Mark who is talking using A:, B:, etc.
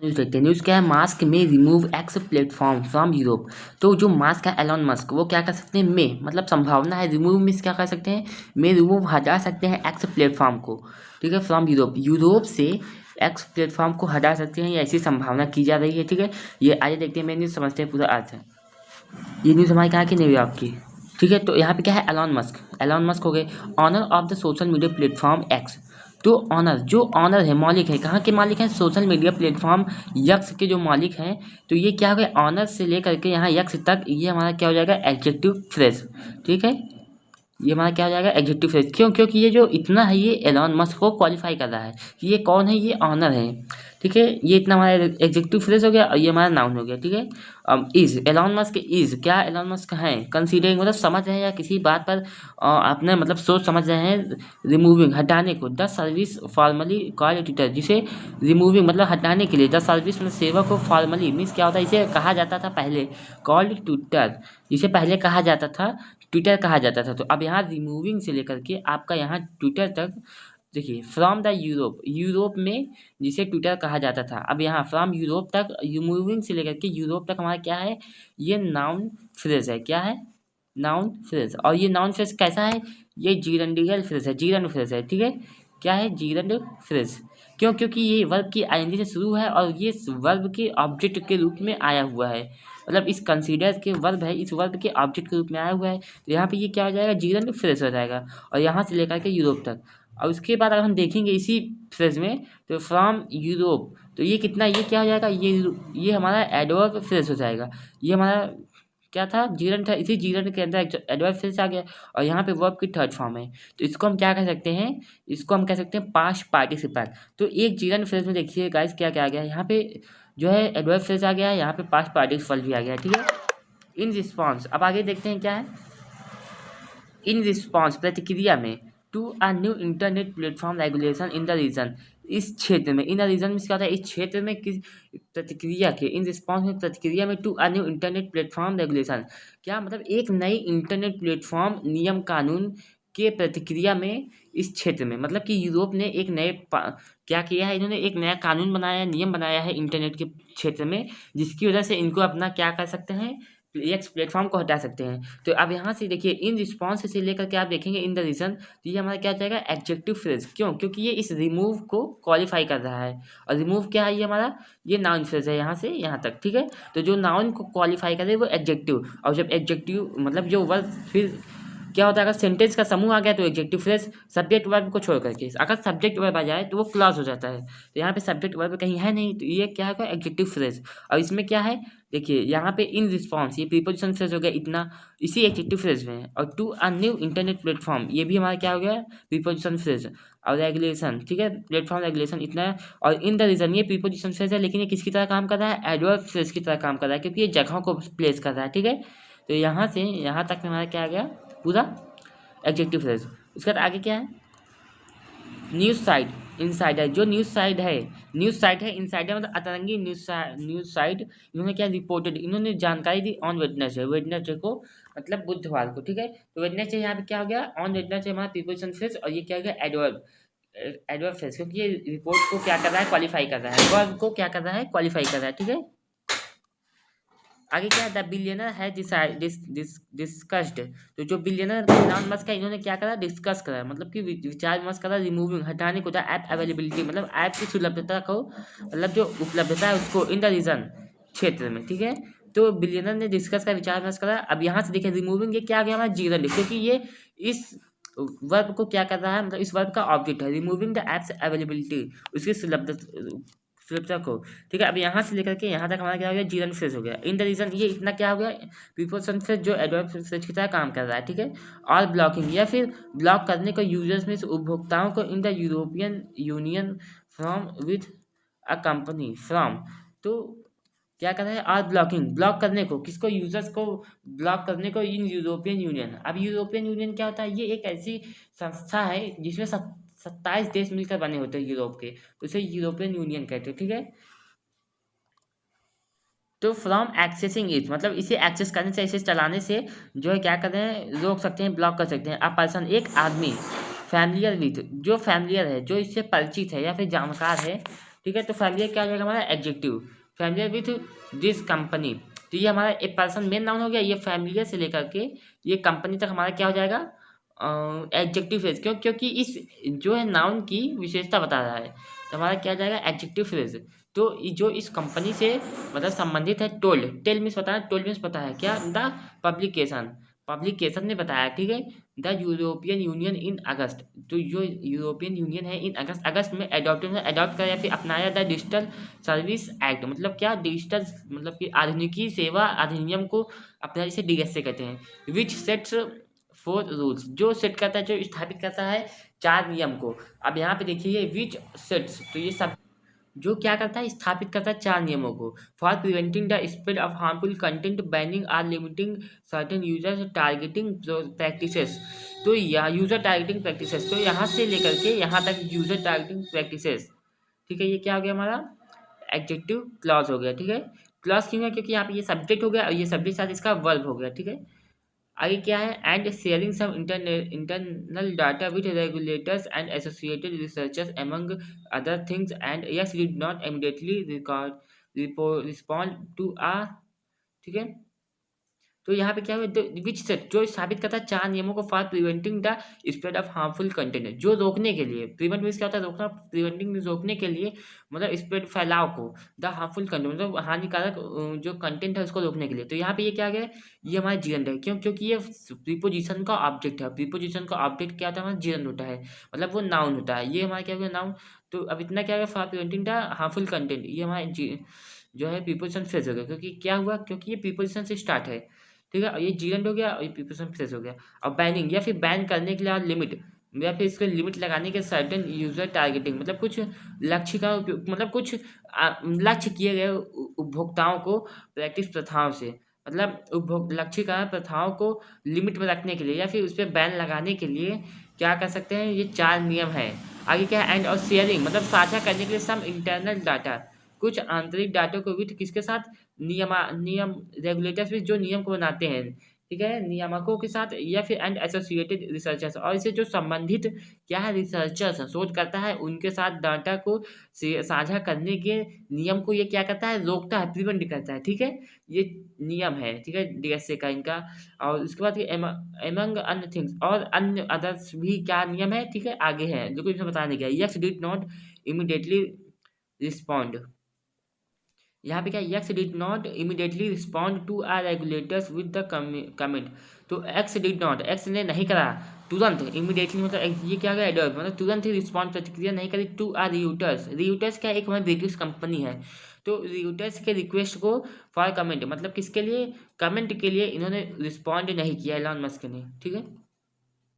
A: News देखते हैं। News क्या है, मास्क में remove x platform from Europe. तो जो मास्क है एलॉन मस्क वो क्या कर सकते हैं, में मतलब संभावना है रिमूव मीन्स क्या कर सकते हैं, में रिमूव हटा सकते हैं एक्स प्लेटफॉर्म को, ठीक है, फ्रॉम यूरोप, यूरोप से एक्स प्लेटफॉर्म को हटा सकते हैं, ये ऐसी संभावना की जा रही है, ठीक है। ये आगे देखते हैं, मैं न्यूज़ समझते हैं पूरा अर्थ है। ये न्यूज़ हमारी कहाँ की, न्यूयॉर्क की, ठीक है। तो यहाँ पे क्या है, एलॉन मस्क हो गए owner of the social media platform X. तो ऑनर, जो ऑनर है, मालिक है, कहाँ के मालिक हैं, सोशल मीडिया प्लेटफॉर्म यक्स के जो मालिक हैं। तो ये क्या हो गया, ऑनर से लेकर के यहाँ यक्स तक, ये हमारा क्या हो जाएगा, एडजेक्टिव फ्रेज, ठीक है। ये हमारा क्या हो जाएगा, एडजेक्टिव फ्रेज। क्यों, क्योंकि ये जो इतना है ये एलॉन मस्क को क्वालिफाई कर रहा है कि ये कौन है, ये ऑनर है, ठीक है। ये इतना हमारा एडजेक्टिव फ्रेज हो गया और ये हमारा नाउन हो गया, ठीक है। इज, एलॉन मस्क इज, क्या एलॉन मस्क हैं, कंसीडरिंग मतलब समझ रहे हैं या किसी बात पर अपने मतलब सोच समझ रहे हैं, रिमूविंग हटाने को, the service formally called Twitter, जिसे रिमूविंग मतलब हटाने के लिए, द सर्विस में सेवा को फॉर्मली मीन्स क्या होता है, इसे कहा जाता था पहले कॉल्ड ट्विटर, जिसे पहले कहा जाता था ट्विटर कहा जाता था। तो अब यहाँ रिमूविंग से लेकर के आपका यहाँ ट्विटर तक, देखिए फ्रॉम द यूरोप, यूरोप में जिसे ट्विटर कहा जाता था, अब यहाँ फ्रॉम यूरोप तक, रिमूविंग से लेकर के यूरोप तक हमारा क्या है, ये नाउन फ्रेज है, क्या है, नाउन फ्रेज। और ये नाउन फ्रेज कैसा है, ये जीरंडियल फ्रेज है, जीरंड फ्रेज है, ठीक है। क्या है, जीरंड फ्रेज। क्यों, क्योंकि ये वर्ब की आइंदी से शुरू है और ये वर्ब के ऑब्जेक्ट के रूप में आया हुआ है, मतलब इस कंसीडर के वर्ब है, इस वर्ब के ऑब्जेक्ट के रूप में आया हुआ है। तो यहाँ पे ये क्या हो जाएगा, जीरंड फ्रेज हो जाएगा, और यहाँ से लेकर के यूरोप तक। और उसके बाद अगर हम देखेंगे इसी फ्रेज में, तो फ्रॉम यूरोप, तो ये कितना, ये क्या हो जाएगा, ये हमारा एडवर्ब फ्रेज हो जाएगा। ये हमारा क्या था, जीरंड था, इसी जीरंड के अंदर एडवर्ब फ्रेज आ गया, और यहाँ पे वर्ब की थर्ड फॉर्म है। तो इसको हम क्या कह सकते हैं, इसको हम कह सकते हैं पास्ट पार्टिसिपल। तो एक जीरंड फ्रेज में देखिए गाइस क्या क्या आ गया, यहाँ पे जो है एडवर्ब फ्रेज आ गया है, यहाँ पे पास्ट पार्टिसिपल भी आ गया, ठीक है। इन रिस्पॉन्स, अब आगे देखते हैं क्या है, इन रिस्पॉन्स प्रतिक्रिया में, to a new internet platform regulation in the region, इस क्षेत्र में, इन द रीजन में क्या होता है, इस क्षेत्र में किस प्रतिक्रिया के, इन रिस्पॉन्स में प्रतिक्रिया में, to a new internet platform regulation, क्या मतलब एक नई इंटरनेट प्लेटफॉर्म नियम कानून के प्रतिक्रिया में, इस क्षेत्र में मतलब कि यूरोप ने एक नए क्या किया है, इन्होंने एक नया कानून बनाया है, नियम बनाया है इंटरनेट के क्षेत्र में, जिसकी वजह से इनको अपना क्या कर सकते हैं, एक्स प्लेटफॉर्म को हटा सकते हैं। तो अब यहाँ से देखिए इन रिस्पॉन्स से लेकर के आप देखेंगे इन द रीजन, तो ये हमारा क्या हो जाएगा, एडजेक्टिव फ्रेज। क्यों, क्योंकि ये इस रिमूव को क्वालिफाई कर रहा है, और रिमूव क्या है, ये हमारा ये नाउन फ्रेज है यहाँ से यहाँ तक, ठीक है। तो जो नाउन को क्वालिफाई करे वो एडजेक्टिव, और जब एडजेक्टिव मतलब जो वर्ब, फिर क्या होता है, अगर सेंटेंस का समूह आ गया तो एडजेक्टिव फ्रेज, सब्जेक्ट वर्ब को छोड़ करके, अगर सब्जेक्ट वर्ब आ जाए तो वो क्लॉज हो जाता है। तो यहाँ पे सब्जेक्ट वर्ब कहीं है नहीं, तो ये क्या है, एडजेक्टिव फ्रेज। और इसमें क्या है, देखिए यहाँ पे इन रिस्पॉन्स, ये प्रीपोजिशन फ्रेज हो गया इतना, इसी एडजेक्टिव फ्रेज में है। और to a new internet platform, ये भी हमारा क्या हो गया, प्रीपोजिशन फ्रेज। और रेगुलेशन, ठीक है, प्लेटफॉर्म रेगुलेशन इतना है। और इन द रीजन, ये प्रीपोजिशन फ्रेज है, लेकिन ये किसकी तरह काम कर रहा है, एडवर्ब फ्रेज की तरह काम कर रहा है, क्योंकि ये जगहों को प्लेस कर रहा है, ठीक है। तो यहाँ से यहाँ तक हमारा क्या आ गया, पूरा एडजेक्टिव फ्रेज। उसके बाद आगे क्या है, न्यूज़ साइट इनसाइडर, जो न्यूज़ साइट है, न्यूज़ साइट है, इनसाइडर मतलब अतरंगी न्यूज़ साइट, इन्होंने क्या रिपोर्टेड, इन्होंने जानकारी दी ऑन वेडनेसडे, वेडनेसडे को मतलब बुधवार को, ठीक है। तो वेडनेसडे यहाँ पे क्या हो गया, ऑन वेडनेसडे हमारा प्रीपोजिशन फ्रेज, और ये क्या हो गया, एडवर्ब, एडवर्ब फ्रेज, क्योंकि ये रिपोर्ट को क्या कर रहा है, क्वालिफाई कर रहा है, वर्ब को क्या कर रहा है, क्वालिफाई कर रहा है, ठीक है। आगे क्या है, द बिलियनर है डिस्कस्ड, तो जो बिलियनर इलॉन मस्क है, इन्होंने क्या करा, डिस्कस करा, मतलब कि विचार विमर्श करा, रिमूविंग हटाने को, द ऐप अवेलेबिलिटी मतलब ऐप की सुलभता को, मतलब जो उपलब्धता है उसको, इन द रीजन क्षेत्र में, ठीक है। तो बिलियनर ने डिस्कस का विचार विमर्श करा। अब यहाँ से देखिए रिमूविंग, ये क्या आ गया हमारा, जीरल, क्योंकि ये इस वर्ब को क्या कर रहा है, मतलब इस वर्ब का ऑब्जेक्ट है, रिमूविंग द एप्स अवेलेबिलिटी, उसकी सुलभता को, ठीक है। अब यहाँ से लेकर के यहाँ तक हमारा क्या हो गया, जीरन फ्रेज हो गया। इन द रीजन, ये इतना क्या हो गया, प्रीपोजिशन फ्रेज जो एडवर्ब फ्रेज की तरह काम कर रहा है, ठीक है। और ब्लॉकिंग, या फिर ब्लॉक करने को, यूजर्स में से उपभोक्ताओं को, in the European union from with a company from, तो क्या कर रहा है, और ब्लॉकिंग, ब्लॉक करने को, किसको, यूजर्स को ब्लॉक करने को, इन यूरोपियन यूनियन। अब यूरोपियन यूनियन क्या होता है, ये एक ऐसी संस्था है जिसमें 27 देश मिलकर बने होते हैं यूरोप के, तो इसे यूरोपियन यूनियन कहते हैं, ठीक है। तो फ्रॉम एक्सेसिंग इट मतलब इसे एक्सेस करने से, इसे चलाने से जो है क्या कर रहे हैं, रोक सकते हैं, ब्लॉक कर सकते हैं। अ पर्सन, एक आदमी, फैमिलियर विथ, जो फैमिलियर है, जो इससे परिचित है या फिर जानकार है, ठीक है। तो फैमिलियर क्या हो जाएगा हमारा adjective, familiar with this company. तो ये हमारा एक पर्सन मेन नाउन हो गया, ये फैमिलियर से लेकर के ये कंपनी तक हमारा क्या हो जाएगा एडजेक्टिव फ्रेज। क्यों? क्योंकि इस जो है नाउन की विशेषता बता रहा है, तो हमारा क्या हो जाएगा एडजेक्टिव फ्रेज। तो जो इस कंपनी से मतलब संबंधित है, टोल्ड, टेल मीन्स पता है, टोल्ड मीन्स पता है क्या, द पब्लिकेशन, पब्लिकेशन ने बताया, ठीक है। द यूरोपियन यूनियन इन अगस्त, तो जो यूरोपियन यूनियन है इन अगस्त, अगस्त में अडॉप्ट करा या फिर अपनाया द डिजिटल सर्विस एक्ट, मतलब क्या डिजिटल मतलब कि आधुनिकी सेवा अधिनियम को अपना, जिसे डीएसए कहते हैं। विच सेट्स फोर रूल्स, जो सेट करता है, जो स्थापित करता है 4 नियम को। अब यहाँ पे देखिए विच सेट्स, तो ये सब जो क्या करता है स्थापित करता है 4 नियमों को। For preventing the spread of harmful content, banning or limiting certain users, targeting practices. तो यह यूजर टारगेटिंग प्रैक्टिसेस, तो यहाँ से लेकर के यहाँ तक यूजर टारगेटिंग प्रैक्टिसेस, ठीक है। ये क्या हो गया हमारा एडजेक्टिव क्लॉज हो गया, ठीक है। क्लॉज क्यों है? क्योंकि यहाँ पे ये सब्जेक्ट हो गया और ये सब्जेक्ट साथ इसका वर्ब हो गया, ठीक है। आगे क्या है, and sharing some internal data with regulators and associated researchers among other things, and yes did not immediately respond to uh, ठीक है। तो यहाँ पे क्या हुआ, विच सेट, जो साबित करता है 4 नियमों को, for preventing the spread of harmful content, जो रोकने के लिए, प्रिवेंट मीन्स क्या होता है रोकना, प्रिवेंटिंग मीन्स रोकने के लिए, मतलब स्प्रेड फैलाव को, द हार्मफुल कंटेंट मतलब हानिकारक जो कंटेंट है उसको रोकने के लिए। तो यहाँ पे ये क्या गया, ये हमारा जीरंड है। क्यों? क्योंकि ये प्रीपोजिशन का ऑब्जेक्ट है, प्रीपोजिशन का ऑब्जेक्ट क्या होता है हमारा जीरंड होता है, मतलब वो नाउन होता है। ये हमारा क्या हो गया नाउन। तो अब इतना क्या है, for preventing the harmful content, ये हमारा जो है प्रीपोजिशन फ्रेज हो गया। क्योंकि क्या हुआ, क्योंकि ये प्रीपोजिशन से स्टार्ट है, ठीक है। और ये जीरेंड हो गया और ये प्रीपोजिशन फ्रेज हो गया। और बैनिंग या फिर बैन करने के लिए, और लिमिट या फिर इसके लिमिट लगाने के, सर्टेन यूजर टारगेटिंग मतलब कुछ लक्ष्य का उपयोग, मतलब कुछ लक्ष्य किए गए उपभोक्ताओं को प्रैक्टिस प्रथाओं से, मतलब उपभोग लक्ष्य का प्रथाओं को लिमिट में रखने के लिए या फिर उस पर बैन लगाने के लिए क्या कर सकते हैं, ये 4 नियम हैं। आगे क्या है, एंड और शेयरिंग मतलब साझा करने के लिए सम इंटरनल डाटा, कुछ आंतरिक डाटा को विथ किसके साथ, नियम रेगुलेटर्स भी जो नियम को बनाते हैं, ठीक है, नियामकों के साथ, या फिर एंड एसोसिएटेड रिसर्चर्स, और इसे जो संबंधित क्या है रिसर्चर्स शोध करता है उनके साथ डाटा को साझा करने के नियम को ये क्या करता है, रोकता है, प्रिवेंट करता है, ठीक है। ये नियम है, ठीक है, डीएसए का इनका। और उसके बाद एमंग अन्य थिंग्स, और अन्य अदर्स भी क्या नियम है, ठीक है, आगे है जो कुछ बताने गया। Yes did not immediately respond, यहाँ पे क्या, X did not immediately respond to our regulators with the comment. तो एक्स डिड नॉट, एक्स ने नहीं करा तुरंत, इमीडिएटली मतलब ये क्या गया एडवर्ब, मतलब तुरंत ही रिस्पॉन्ड प्रतिक्रिया नहीं करी टू आर रियूटर्स। रियूटर्स क्या एक हमारी ब्रिटिश कंपनी है, तो रियूटर्स के रिक्वेस्ट को फॉर कमेंट, मतलब किसके लिए, कमेंट के लिए इन्होंने रिस्पॉन्ड नहीं किया एलॉन मस्क ने, ठीक है।